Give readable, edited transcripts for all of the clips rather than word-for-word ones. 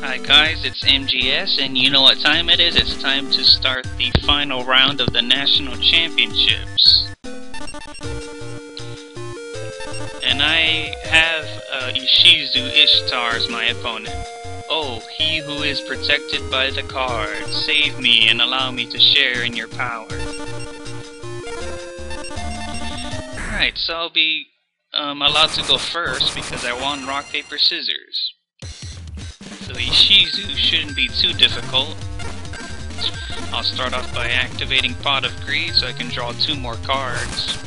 Hi guys, it's MGS, and you know what time it is? It's time to start the final round of the National Championships. And I have Ishizu Ishtar as my opponent. Oh, he who is protected by the card, save me and allow me to share in your power. Alright, so I'll be allowed to go first because I won rock, paper, scissors. So Ishizu shouldn't be too difficult. I'll start off by activating Pot of Greed so I can draw 2 more cards.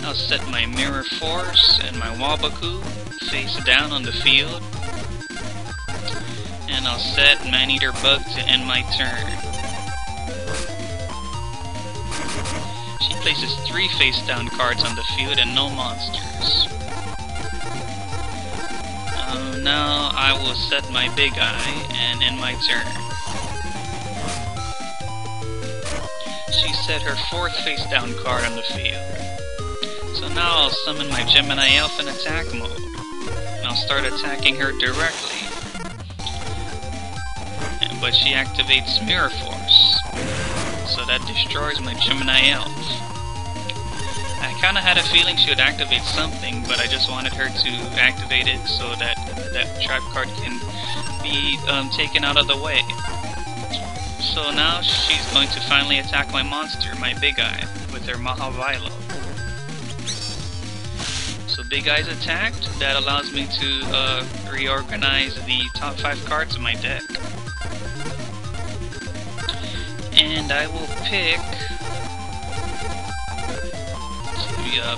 I'll set my Mirror Force and my Wabaku face down on the field. And I'll set Maneater Bug to end my turn. She places 3 face down cards on the field and no monsters. Now I will set my Big Eye and end my turn. She set her 4th face down card on the field. So now I'll summon my Gemini Elf in attack mode. And I'll start attacking her directly. But she activates Mirror Force. So that destroys my Gemini Elf. I kinda had a feeling she would activate something, but I just wanted her to activate it so that that trap card can be taken out of the way. So now she's going to finally attack my monster, my Big Eye, with her Mahavilo. So Big Eye's attacked. That allows me to reorganize the top 5 cards of my deck. And I will pick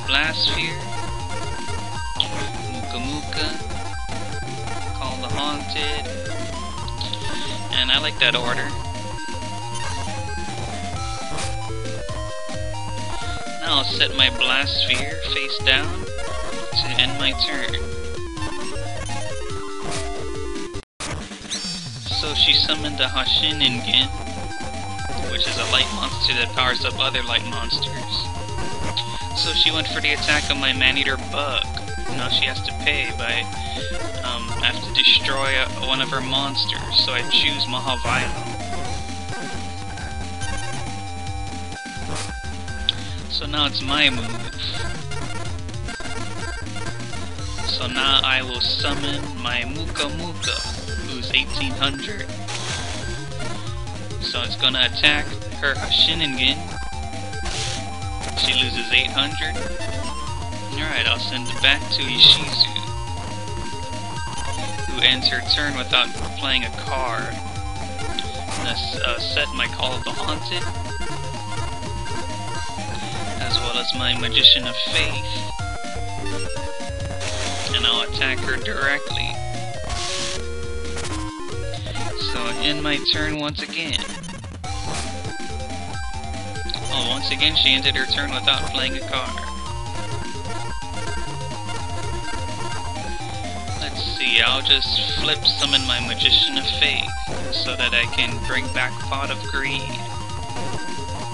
Blast Sphere, Muka Muka, Call the Haunted, and I like that order. Now I'll set my Blast Sphere face down to end my turn. So she summoned a Hashiningen, which is a light monster that powers up other light monsters. So she went for the attack of my Maneater Bug. Now she has to pay by I have to destroy one of her monsters, so I choose Mahavilo. So now it's my move. So now I will summon my Muka Muka, who's 1800. So it's gonna attack her Hashiningen. She loses 800. Alright, I'll send it back to Ishizu, who ends her turn without playing a card. And set my Call of the Haunted, as well as my Magician of Faith. And I'll attack her directly. So end my turn once again. Oh, once again she ended her turn without playing a card. Let's see, I'll just flip summon my Magician of Faith so that I can bring back Pot of Greed.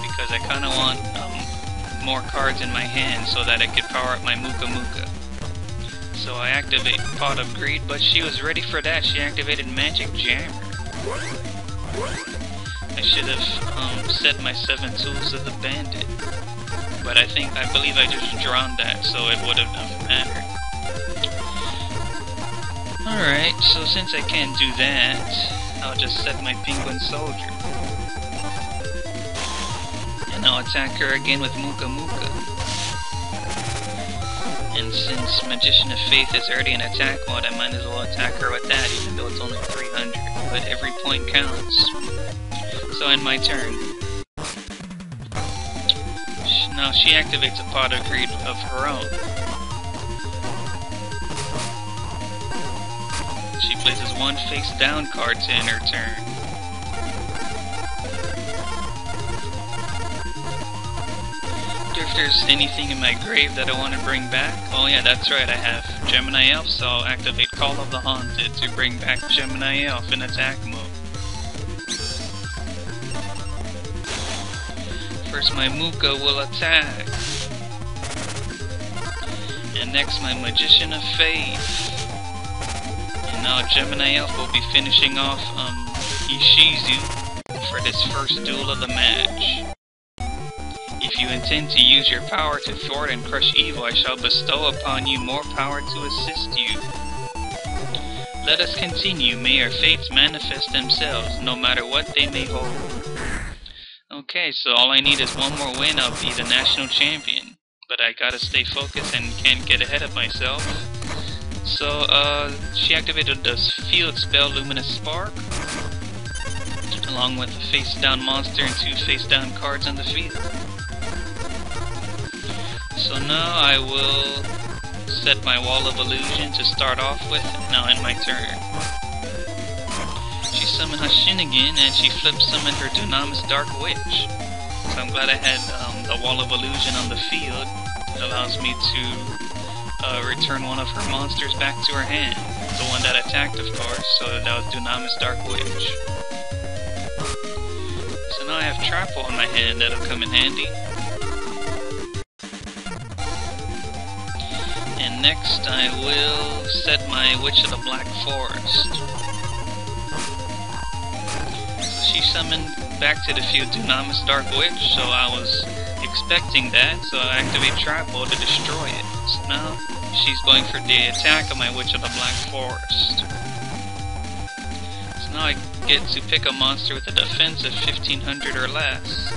Because I kinda want more cards in my hand so that I could power up my Muka Muka. So I activate Pot of Greed, but she was ready for that. She activated Magic Jammer. I should have set my 7 Tools of the Bandit, but I believe I just drowned that, so it would have mattered. Alright, so since I can't do that, I'll just set my Penguin Soldier. And I'll attack her again with Muka Muka. And since Magician of Faith is already in attack mode, I might as well attack her with that, even though it's only 300. But every point counts. So end my turn. Now she activates a Pot of Greed of her own. She places 1 face down card to end her turn. If there's anything in my grave that I want to bring back, oh yeah, that's right, I have Gemini Elf, so I'll activate Call of the Haunted to bring back Gemini Elf in attack mode. First my Muka will attack. And next my Magician of Faith. Gemini Elf will be finishing off Ishizu for this first duel of the match. If you intend to use your power to thwart and crush evil, I shall bestow upon you more power to assist you. Let us continue. May our fates manifest themselves, no matter what they may hold. Okay, so all I need is one more win, I'll be the national champion. But I gotta stay focused and can't get ahead of myself. So, she activated the field spell Luminous Spark, along with a face-down monster and 2 face-down cards on the field. So now I will set my Wall of Illusion to start off with, now in my turn. She summoned Hashinigin and she flip summoned her Dunamis Dark Witch. So I'm glad I had the Wall of Illusion on the field. It allows me to return one of her monsters back to her hand. The one that attacked, of course, so that was Dunamis Dark Witch. So now I have Trapple in my hand, that'll come in handy. And next I will set my Witch of the Black Forest. So she summoned back to the field Dunamis Dark Witch, so I was expecting that, so I activate Trapple to destroy it. So now she's going for the attack of my Witch of the Black Forest. So now I get to pick a monster with a defense of 1500 or less.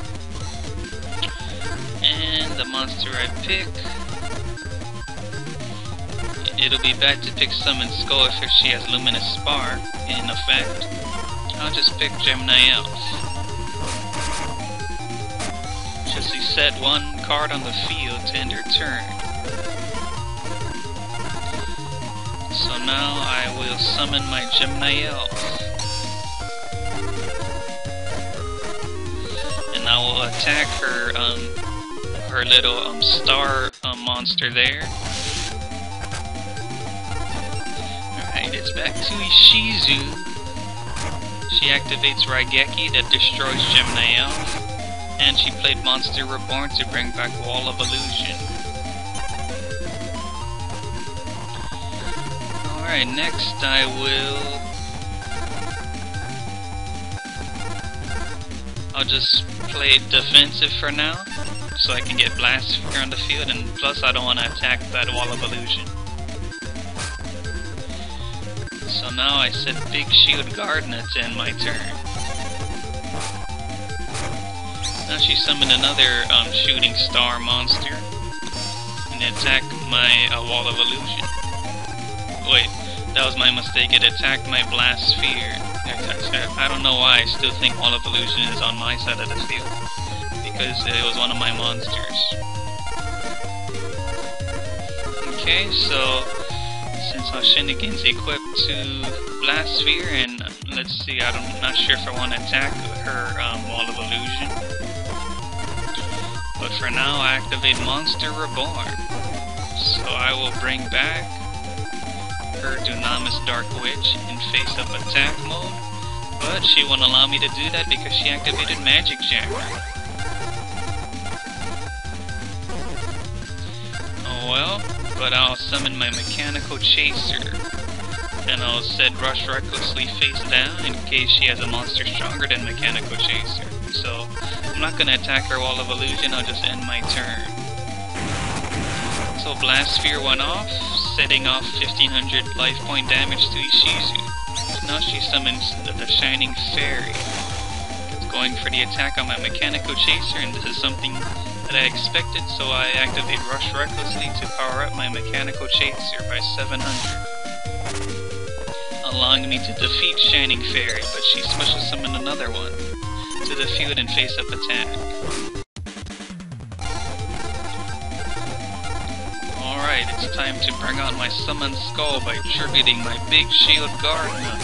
And the monster I pick, it'll be bad to pick Summon Skull if she has Luminous Spark in effect. I'll just pick Gemini Elf. Just set one card on the field to end her turn. So now I will summon my Gemini Elf. And I will attack her her little star monster there. Alright, it's back to Ishizu. She activates Raigeki that destroys Gemini Elf. And she played Monster Reborn to bring back Wall of Illusion. Alright, next I I'll just play defensive for now, so I can get Blast Sphere on the field, and plus I don't want to attack that Wall of Illusion. So now I set Big Shield Gardener to end my turn. Now she summoned another shooting star monster and attacked my Wall of Illusion. Wait, that was my mistake. It attacked my Blast Sphere. I don't know why I still think Wall of Illusion is on my side of the field, because it was one of my monsters. Okay, so since Hashinigin's equipped to Blast Sphere, and let's see, I'm not sure if I want to attack her Wall of Illusion. But for now, I activate Monster Reborn. So I will bring back her Dunamis Dark Witch in face-up attack mode. But she won't allow me to do that because she activated Magic Jammer. Oh well, but I'll summon my Mechanical Chaser. And I'll set Rush Recklessly face down in case she has a monster stronger than Mechanical Chaser. So I'm not going to attack her Wall of Illusion, I'll just end my turn. So Blast Sphere went off, setting off 1500 life point damage to Ishizu. Now she summons the Shining Fairy. It's going for the attack on my Mechanical Chaser, and this is something that I expected, so I activate Rush Recklessly to power up my Mechanical Chaser by 700. Allowing me to defeat Shining Fairy, but she special summoned another one to the field and face-up attack. Alright, it's time to bring out my Summon Skull by tributing my Big Shield Gardener.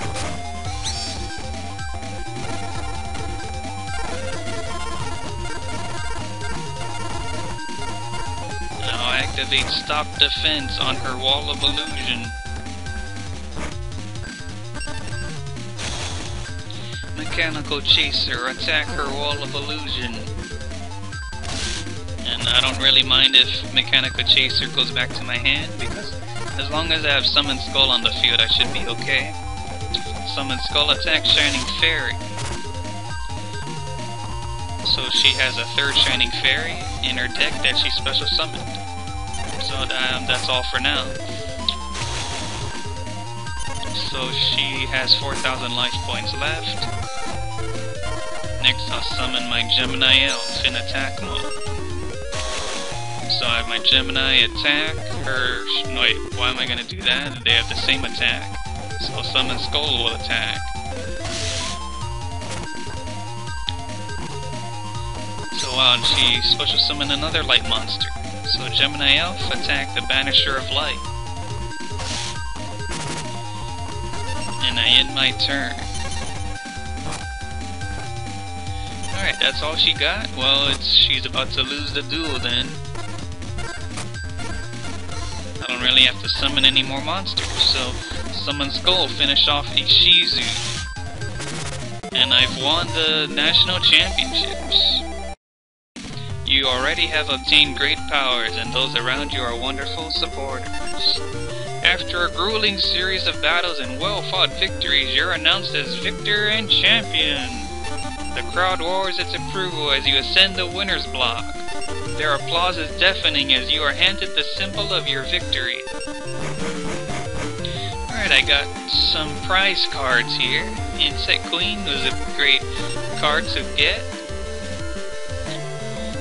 Now I activate Stop Defense on her Wall of Illusion. Mechanical Chaser, attack her Wall of Illusion. And I don't really mind if Mechanical Chaser goes back to my hand, because as long as I have Summon Skull on the field, I should be okay. Summon Skull Attack Shining Fairy. So she has a third Shining Fairy in her deck that she special summoned. So that's all for now. So she has 4,000 life points left. Next I'll summon my Gemini Elf in attack mode. So I have my Gemini attack, no wait, why am I gonna do that? They have the same attack. So Summon Skull will attack. So and she special summon another light monster. So Gemini Elf attack the Banisher of Light. And I end my turn. Alright, that's all she got? Well, she's about to lose the duel then. I don't really have to summon any more monsters, so Summon Skull finish off Ishizu. And I've won the National Championships. You already have obtained great powers, and those around you are wonderful supporters. After a grueling series of battles and well-fought victories, you're announced as victor and champion. The crowd roars its approval as you ascend the winner's block. Their applause is deafening as you are handed the symbol of your victory. Alright, I got some prize cards here. Insect Queen was a great card to get.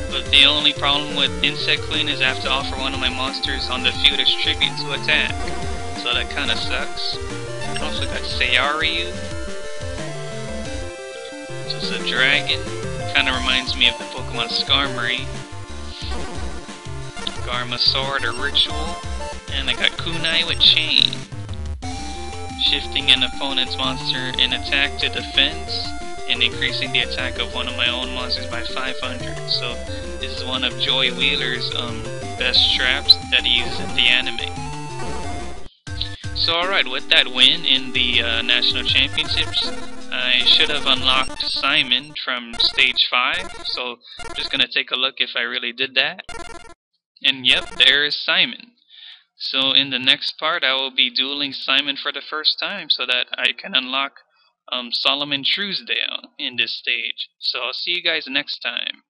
But the only problem with Insect Queen is I have to offer one of my monsters on the field as tribute to attack. So that kinda sucks. I also got Sayaryu. Just a dragon. Kinda reminds me of the Pokemon Skarmory. Garma Sword or Ritual. And I got Kunai with Chain. Shifting an opponent's monster in attack to defense, and increasing the attack of one of my own monsters by 500. So this is one of Joy Wheeler's best traps that he uses in the anime. So alright, with that win in the National Championships, I should have unlocked Simon from Stage 5, so I'm just going to take a look if I really did that. And yep, there is Simon. So in the next part, I will be dueling Simon for the first time so that I can unlock Solomon Truesdale in this stage. So I'll see you guys next time.